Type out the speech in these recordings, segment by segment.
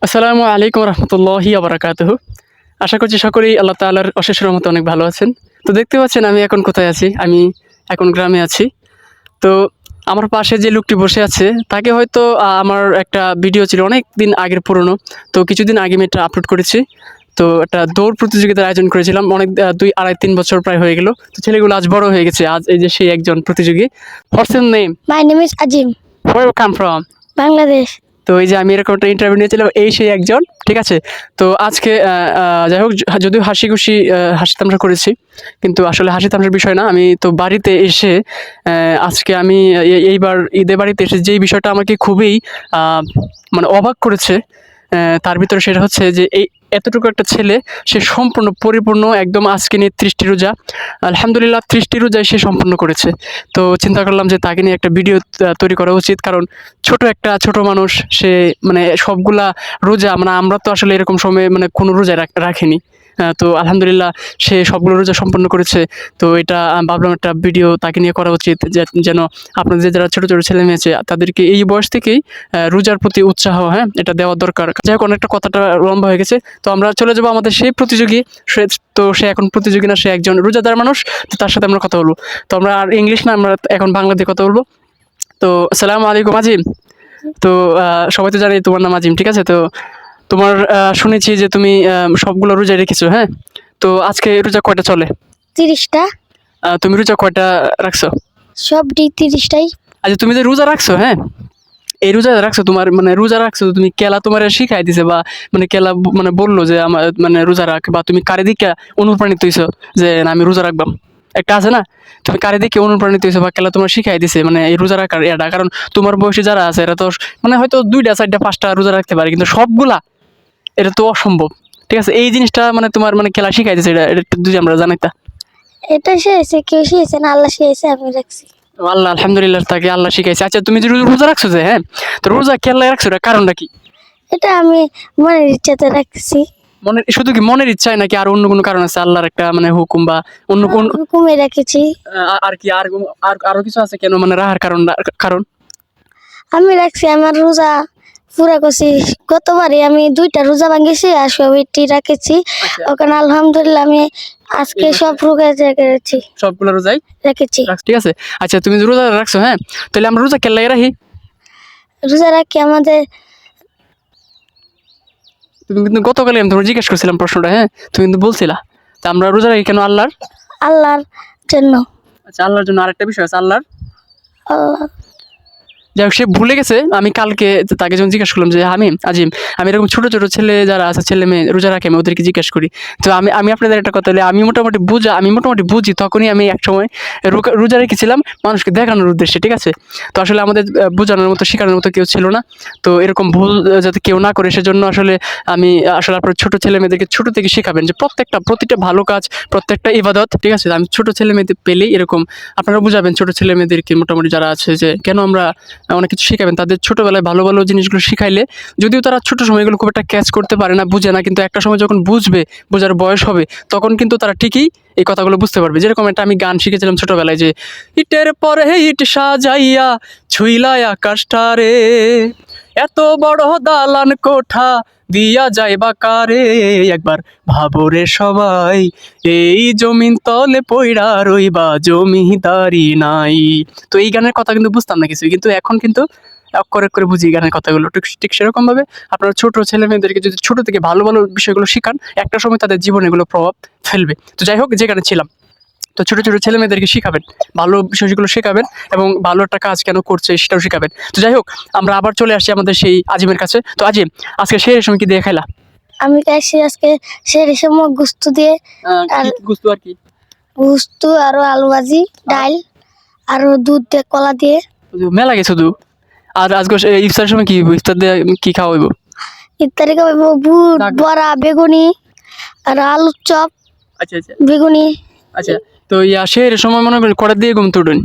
আসসালামু আলাইকুম রহমতুল্লাহি আবরাকাতুহু। আশা করছি সকলেই আল্লাহ তাআলার অশেষ রহমতে অনেক ভালো আছেন। তো দেখতে পাচ্ছেন আমি এখন কোথায় আছি? আমি এখন গ্রামে আছি। তো আমার পাশে যে লোকটি বসে আছে তাকে হয়তো আমার একটা ভিডিও ছিল অনেকদিন আগের পুরনো। তো কিছুদিন আগে আমি এটা আপলোড করেছি। তো একটা দৌড় প্রতিযোগিতার আয়োজন করেছিলাম। অনেক ২, ২.৫, ৩ বছর প্রায় হয়ে গেল। তো ছেলেগুলো আজ বড় হয়ে গেছে। আজ এই যে সেই একজন প্রতিযোগী। What's your name? My name is Ajim, where you come from? Bangladesh. তো এই যে আমি এরকম একটা ইন্টারভিউ নিয়েছিলাম, এই সেই একজন, ঠিক আছে? তো আজকে যাই হোক, যদিও হাসি খুশি হাসি তামাশা করেছি, কিন্তু আসলে হাসি তামাশার বিষয় না। আমি তো বাড়িতে এসে আজকে আমি এইবার ঈদের বাড়িতে এসে যেই বিষয়টা আমাকে খুবই মানে অবাক করেছে, তার ভিতরে সেটা হচ্ছে যে এই এতটুকু একটা ছেলে, সে সম্পূর্ণ পরিপূর্ণ একদম আজকে নিয়ে ৩০টি রোজা, আলহামদুলিল্লাহ ৩০টি রোজায় সে সম্পন্ন করেছে। তো চিন্তা করলাম যে তাকে নিয়ে একটা ভিডিও তৈরি করা উচিত, কারণ ছোট মানুষ, সে মানে সবগুলা রোজা, মানে আমরা তো আসলে এরকম সময় মানে কোনো রোজা রাখিনি। তো আলহামদুলিল্লাহ সে সবগুলো রোজা সম্পন্ন করেছে। তো এটা ভাবলাম একটা ভিডিও তাকে নিয়ে করা উচিত, যেন আপনাদের যারা ছোট ছেলে মেয়ে আছে তাদেরকে এই বয়স থেকেই রোজার প্রতি উৎসাহ, হ্যাঁ, এটা দেওয়া দরকার। যাই হোক, অনেকটা কথাটা লম্বা হয়ে গেছে। তো আমরা চলে যাবো আমাদের সেই প্রতিযোগী। সে এখন প্রতিযোগী না, সে একজন রোজাদার মানুষ। তো তার সাথে আমরা কথা বলবো। তো আমরা আর ইংলিশ না, আমরা এখন বাংলাতে কথা বলবো। তো আসসালামু আলাইকুম আজিম। তো সবাই তো জানি তোমার নাম আজিম, ঠিক আছে? তো তোমার শুনেছি যে তুমি সবগুলো রোজা রেখেছো, হ্যাঁ? তো আজকে রোজা কয়টা চলে? 30টা, তুমি রোজা কয়টা রাখছো? সব ডি 30টাই। আচ্ছা, তুমি যে রোজা রাখছো, হ্যাঁ, এই রোজা রাখছো, তোমার মানে রোজা রাখছো তুমি, কেলা তোমার শিখাই দিছে, বা মানে কেলা মানে বললো যে আমার মানে রোজা রাখ, বা তুমি কারে দিকে অনুপ্রাণিত হইছো যে না আমি রোজা রাখবাম? একটা আছে না, তুমি কারে দিকে অনুপ্রাণিত হইছো বা কেলা তোমার শিখাই দিছে মানে এই রোজা রাখার এটা? কারণ তোমার বয়সী যারা আছে এরা তো মানে হয়তো 2টা 4টা 5টা রোজা রাখতে পারে, কিন্তু সবগুলা এটা তো অসম্ভব, ঠিক আছে? এই জিনিসটা মানে তোমার মানে খেলা শিখাই দিছে, এটা একটু যদি আমরা জানাইতা। এটা শিখেছে, কেউ শিখেছে না, আল্লাহ শিখেছে, আমি রাখছি। আল্লাহ আলহামদুলিল্লাহ, তাকে আল্লাহ শিখাইছে। আচ্ছা, তুমি যে রোজা রাখছো যে, হ্যাঁ, তো রোজা খেলা রাখছো, এটা কারণটা কি? এটা আমি মনের ইচ্ছাতে রাখছি। মনের, শুধু কি মনের ইচ্ছায় নাকি আর অন্য কোনো কারণ আছে? আল্লাহর একটা মানে হুকুম বা অন্য কোন হুকুমে রেখেছি। আর কি আর আরো কিছু আছে কেন মানে রাহার কারণ? আমি রাখছি, আমার রোজা পুরা করছি। গতবারে আমি 2টা রোজা ভাঙিয়েছি আর সবটি রাখেছি। আচ্ছা, ওখানে আলহামদুলিল্লাহ আমি আজকে সব রোজা রেখেছি সবগুলো রোজাই রেখেছি ঠিক আছে। আচ্ছা, তুমি যে রোজা রাখছো, হ্যাঁ, তাহলে আমরা রোজা কেল্লাই রাখি? রোজা রাখি আমাদের। তুমি কিন্তু গতকালে আমি তোমার জিজ্ঞেস করছিলাম প্রশ্নটা, হ্যাঁ, তুমি কিন্তু বলছিলা তা আমরা রোজা রাখি কেন? আল্লাহর জন্য। আচ্ছা, আল্লাহর জন্য। আরেকটা বিষয় আছে, আল্লাহ। যাই হোক, সে ভুলে গেছে। আমি কালকে তাকে যখন জিজ্ঞেস করলাম যে আজিম, আমি এরকম ছোট ছেলে যারা আছে, ছেলে মেয়ে রোজা রাখে, আমি ওদেরকে জিজ্ঞেস করি। তো আমি আপনাদের একটা কথা বলি, আমি মোটামুটি বুঝি, তখনই আমি এক সময় রোজা রেখেছিলাম মানুষকে দেখানোর উদ্দেশ্যে, ঠিক আছে? তো আসলে আমাদের বোঝানোর মতো শেখানোর মতো কেউ ছিল না। তো এরকম ভুল যাতে কেউ না করে, সেজন্য আসলে আমি আসলে আপনার ছোট ছেলে মেয়েদেরকে ছোট থেকে শেখাবেন যে প্রতিটা ভালো কাজ, প্রত্যেকটা ইবাদত, ঠিক আছে? আমি ছোট ছেলে মেয়েদের পেলেই এরকম আপনারা বুঝাবেন ছোট ছেলে মেয়েদেরকে, মোটামুটি যারা আছে, যে কেন আমরা অনেক কিছু শেখাবেন তাদের। ছোটবেলায় ভালো জিনিসগুলো শিখাইলে, যদিও তারা ছোট সময়গুলো খুব একটা ক্যাচ করতে পারে না, বুঝে না, কিন্তু একটা সময় যখন বুঝবে, বোঝার বয়স হবে, তখন কিন্তু তারা ঠিকই এই কথাগুলো বুঝতে পারবে। যেরকম একটা আমি গান শিখেছিলাম ছোটবেলায়, যে ইটের পরে ইট সাজাইয়া ছুইলাই আকাশটারে, এত বড় দালান কোঠা দিয়া যাইবা কারে, একবার ভাবরে সবাই, এই জমিন তলে পইড়া রইবা জমিদারি নাই। তো এই গানের কথা কিন্তু বুঝতাম না কিছু, কিন্তু এখন কিন্তু অক্ষরে বুঝি গানের কথাগুলো। ঠিক সেরকম ভাবে আপনারা ছোট ছেলে মেয়েদেরকে যদি ছোট থেকে ভালো বিষয়গুলো শিখান, একটা সময় তাদের জীবনে এগুলো প্রভাব ফেলবে। তো যাই হোক, যেখানে ছিলাম, তো ছোট ছেলে মেয়েদেরকে শিখাবেন, ভালো বিষয়গুলো শেখাবেন, এবং ভালো একটা কাজ কেন করছে সেটাও শিখাবেন। তো যাই হোক, আমরা আবার চলে আসছি আমাদের সেই আজিমের কাছে। তো আজিম, আজকে সেই সময় কি দিয়ে খাইলা? আমি খাইছি আজকে সেই সময় গুস্ত দিয়ে, আর গুস্ত আর কি? গুস্ত আর আলু ভাজি, ডাল আর দুধ দিয়ে, কলা দিয়ে। মেলা গেছো তো। আর আজকে ইফতারের সময় কি ইফতার দিয়ে কি খাওয়া হইব? ইত্যাদি খাইব বুট, বড়া, বেগুনি আর আলুর চপ। আচ্ছা, বেগুনি। আচ্ছা। তো সেই সময় মনে করেন কটার দিয়ে ঘুম তুলেন?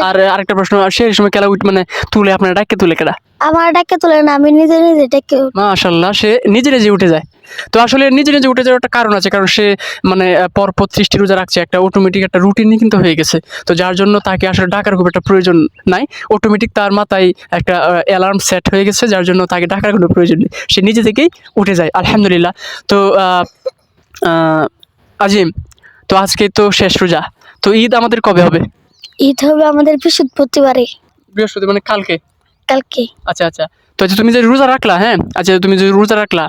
আর আরেকটা প্রশ্ন, সেই সময় খেলা মানে তুলে আপনার ডাকে তুলে কেডা? আমার ডাকে তোলে না, আমি নিজে নিজে ডেকে মাশাআল্লাহ, সে নিজে নিজে উঠে যায়। তো আসলে নিজে নিজে উঠে যাওয়ার একটা কারণ আছে, কারণ সে মানে পরপর 30টি রোজা রাখছে, একটা অটোমেটিক একটা রুটিনই কিন্তু হয়ে গেছে। তো যার জন্য তাকে আসলে ডাকার খুব একটা প্রয়োজন নাই, অটোমেটিক তার মাথায় একটা অ্যালার্ম সেট হয়ে গেছে, যার জন্য তাকে ডাকার কোনো প্রয়োজন নেই, সে নিজে থেকেই উঠে যায় আলহামদুলিল্লাহ। তো আজিম, তো আজকে তো শেষ রোজা, তো ঈদ আমাদের কবে হবে? ঈদ হবে আমাদের বৃহস্পতিবারে, বৃহস্পতি মানে কালকে? কালকে। আচ্ছা আচ্ছা। তো আচ্ছা, তুমি যে রোজা রাখলা, হ্যাঁ আচ্ছা, তুমি যে রোজা রাখলা,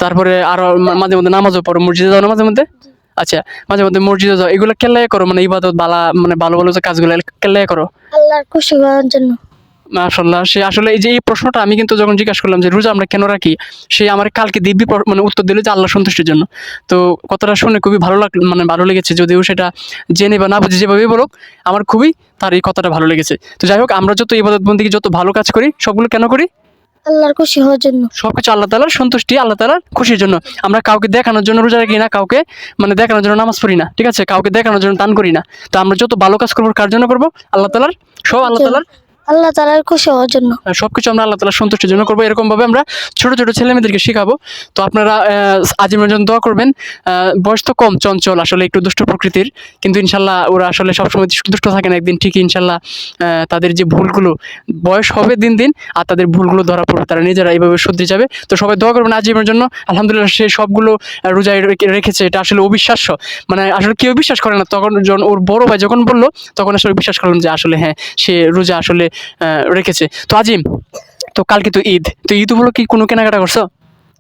তারপরে আরো মাঝে মধ্যে নামাজও পড়ো, মসজিদে যাও না মাঝে মধ্যে? আচ্ছা, মাঝে মধ্যে মসজিদে যাও, এগুলো কেল্লাই করো, মানে ইবাদত বালা মানে ভালো ভালো যে কাজগুলো কেল্লাই করো? আল্লাহর খুশি হওয়ার জন্য। মাশাআল্লাহ, সে আসলে এই যে এই প্রশ্নটা আমি কিন্তু যখন জিজ্ঞাসা করলাম যে রোজা আমরা কেন রাখি, সে আমার কালকে দিব্যি মানে উত্তর দিল যে আল্লাহ সন্তুষ্টির জন্য। তো কথাটা শুনে খুবই ভালো লাগলো, মানে ভালো লেগেছে, যদিও সেটা জেনে বা না বুঝে যেভাবেই বলুক, আমার খুবই তার এই কথাটা ভালো লেগেছে। তো যাই হোক, আমরা যত ইবাদত বন্দেগী যত ভালো কাজ করি, সবগুলো কেন করি? আল্লাহর খুশি হওয়ার জন্য। সবকিছু আল্লাহ তাআলার সন্তুষ্টি, আল্লাহ তাআলার খুশির জন্য। আমরা কাউকে দেখানোর জন্য রোজা রাখি না, কাউকে মানে দেখানোর জন্য নামাজ পড়ি না, ঠিক আছে, কাউকে দেখানোর জন্য দান করি না। তো আমরা যত ভালো কাজ করবো কার জন্য করবো? আল্লাহ তাআলার, সব আল্লাহ তাআলার, আল্লাহ তাআলার খুশি হওয়ার জন্য। সবকিছু আমরা আল্লাহ তাআলার সন্তুষ্টির জন্য করবো। এরকম ভাবে আমরা ছোট ছোট ছেলে মেয়েদেরকে শিখাবো। তো আপনারা আজিমের জন্য দোয়া করবেন। বয়স তো কম, চঞ্চল, আসলে একটু দুষ্ট প্রকৃতির, কিন্তু ইনশাল্লাহ ওরা আসলে সবসময় দুষ্ট থাকে না, একদিন ঠিকই ইনশাল্লাহ তাদের যে ভুলগুলো, বয়স হবে দিন দিন আর তাদের ভুলগুলো ধরা পড়বে, তারা নিজেরা এইভাবে শুধরে যাবে। তো সবাই দোয়া করবেন আজিমের জন্য। আলহামদুলিল্লাহ, সে সবগুলো রোজায় রেখেছে, এটা আসলে অবিশ্বাস্য, মানে আসলে কেউ বিশ্বাস করে না। তখন যখন ওর বড় ভাই যখন বললো, তখন আসলে বিশ্বাস করলাম যে আসলে হ্যাঁ, সে রোজা আসলে রেখেছে। তো আজিম, তো কালকে তো ঈদ, তো ঈদ হলো কি কোনো কেনাকাটা করছো?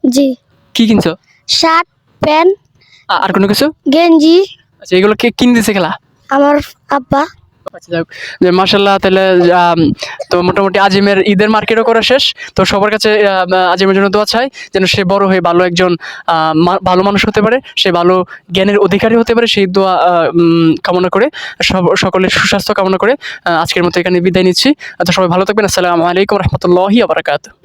জি। কি কিনছো? শার্ট, প্যান্ট, আর কোনো কিছু? গেঞ্জি। আচ্ছা, এগুলো কে কিনে দিছে খেলা? আমার আব্বা। আচ্ছা, যাক, যে মাশাআল্লাহ, তাহলে তো মোটামুটি আজিমের ঈদের মার্কেটও করা শেষ। তো সবার কাছে আজিমের জন্য দোয়া চাই, যেন সে বড় হয়ে ভালো একজন ভালো মানুষ হতে পারে, সে ভালো জ্ঞানের অধিকারী হতে পারে, সেই দোয়া কামনা করে, সকলের সুস্বাস্থ্য কামনা করে আজকের মতো এখানে বিদায় নিচ্ছি। তো সবাই ভালো থাকবেন। আসসালামু আলাইকুম রহমতুল্লাহি ওয়া বারাকাতুহু।